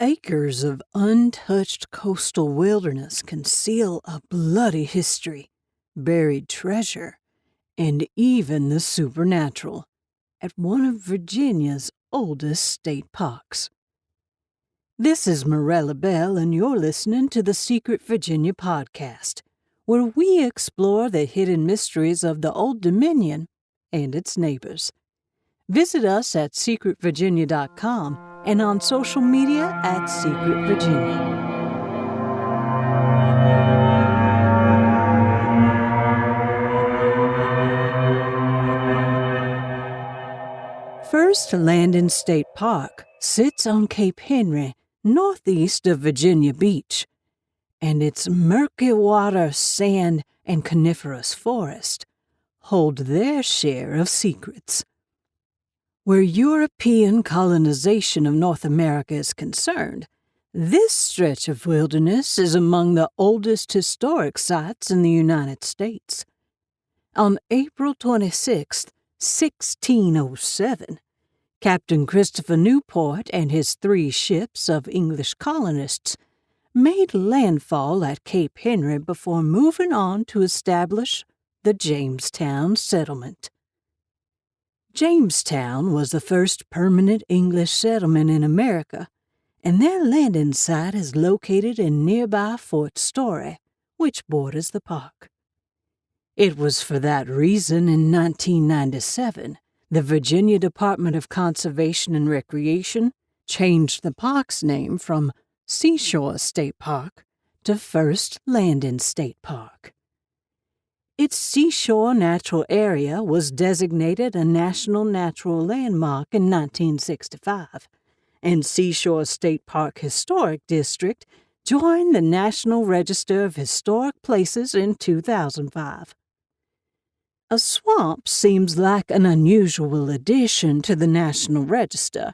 Acres of untouched coastal wilderness conceal a bloody history, buried treasure, and even the supernatural at one of Virginia's oldest state parks. This is Morella Belle, and you're listening to the Secret Virginia podcast, where we explore the hidden mysteries of the Old Dominion and its neighbors. Visit us at secretvirginia.com and on social media at Secret Virginia. First Landing State Park sits on Cape Henry, northeast of Virginia Beach, and its murky water, sand, and coniferous forest hold their share of secrets. Where European colonization of North America is concerned, this stretch of wilderness is among the oldest historic sites in the United States. On April 26, 1607, Captain Christopher Newport and his 3 ships of English colonists made landfall at Cape Henry before moving on to establish the Jamestown settlement. Jamestown was the first permanent English settlement in America, and their landing site is located in nearby Fort Story, which borders the park. It was for that reason in 1997 the Virginia Department of Conservation and Recreation changed the park's name from Seashore State Park to First Landing State Park. Its seashore natural area was designated a National Natural Landmark in 1965, and Seashore State Park Historic District joined the National Register of Historic Places in 2005. A swamp seems like an unusual addition to the National Register,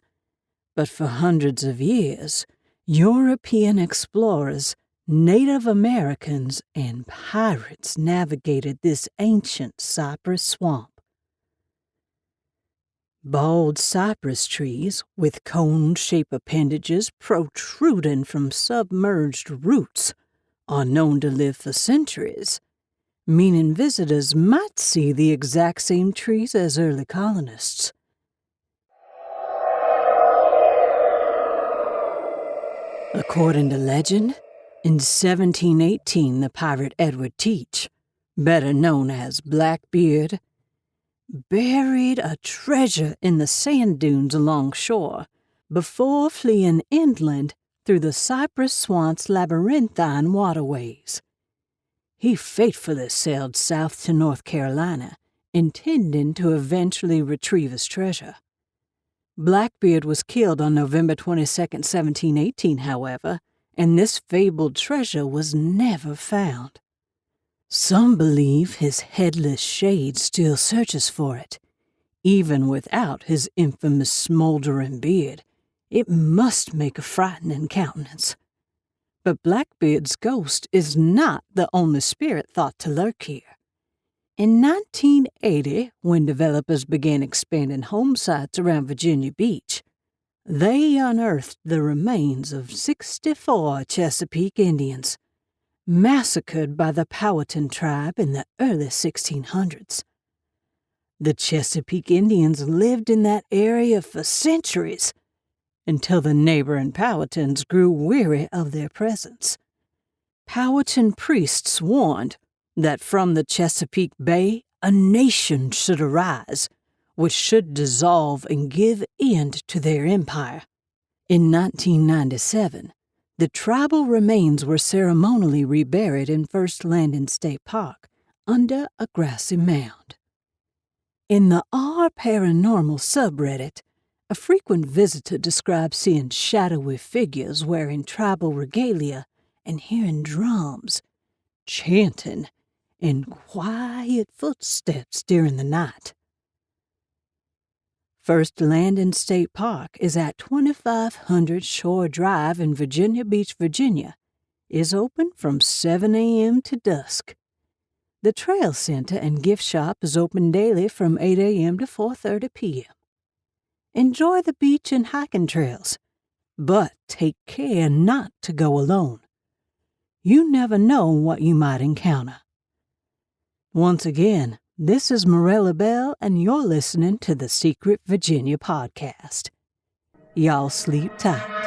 but for hundreds of years, European explorers, Native Americans, and pirates navigated this ancient cypress swamp. Bald cypress trees with cone-shaped appendages protruding from submerged roots are known to live for centuries, meaning visitors might see the exact same trees as early colonists. According to legend, in 1718, the pirate Edward Teach, better known as Blackbeard, buried a treasure in the sand dunes along shore before fleeing inland through the cypress swamp's labyrinthine waterways. He faithfully sailed south to North Carolina, intending to eventually retrieve his treasure. Blackbeard was killed on November 22, 1718, however, and this fabled treasure was never found. Some believe his headless shade still searches for it. Even without his infamous smoldering beard, it must make a frightening countenance. But Blackbeard's ghost is not the only spirit thought to lurk here. In 1980, when developers began expanding home sites around Virginia Beach, they unearthed the remains of 64 Chesapeake Indians, massacred by the Powhatan tribe in the early 1600s. The Chesapeake Indians lived in that area for centuries, until the neighboring Powhatans grew weary of their presence. Powhatan priests warned that from the Chesapeake Bay a nation should arise, which should dissolve and give end to their empire. In 1997, the tribal remains were ceremonially reburied in First Landing State Park under a grassy mound. In the R Paranormal subreddit, a frequent visitor describes seeing shadowy figures wearing tribal regalia and hearing drums, chanting, and quiet footsteps during the night. First Landing State Park is at 2500 Shore Drive in Virginia Beach, Virginia, is open from 7 a.m. to dusk. The Trail Center and gift shop is open daily from 8 a.m. to 4:30 p.m. Enjoy the beach and hiking trails, But take care not to go alone. You never know what you might encounter. Once again, this is Morella Belle, and you're listening to the Secret Virginia podcast. Y'all sleep tight.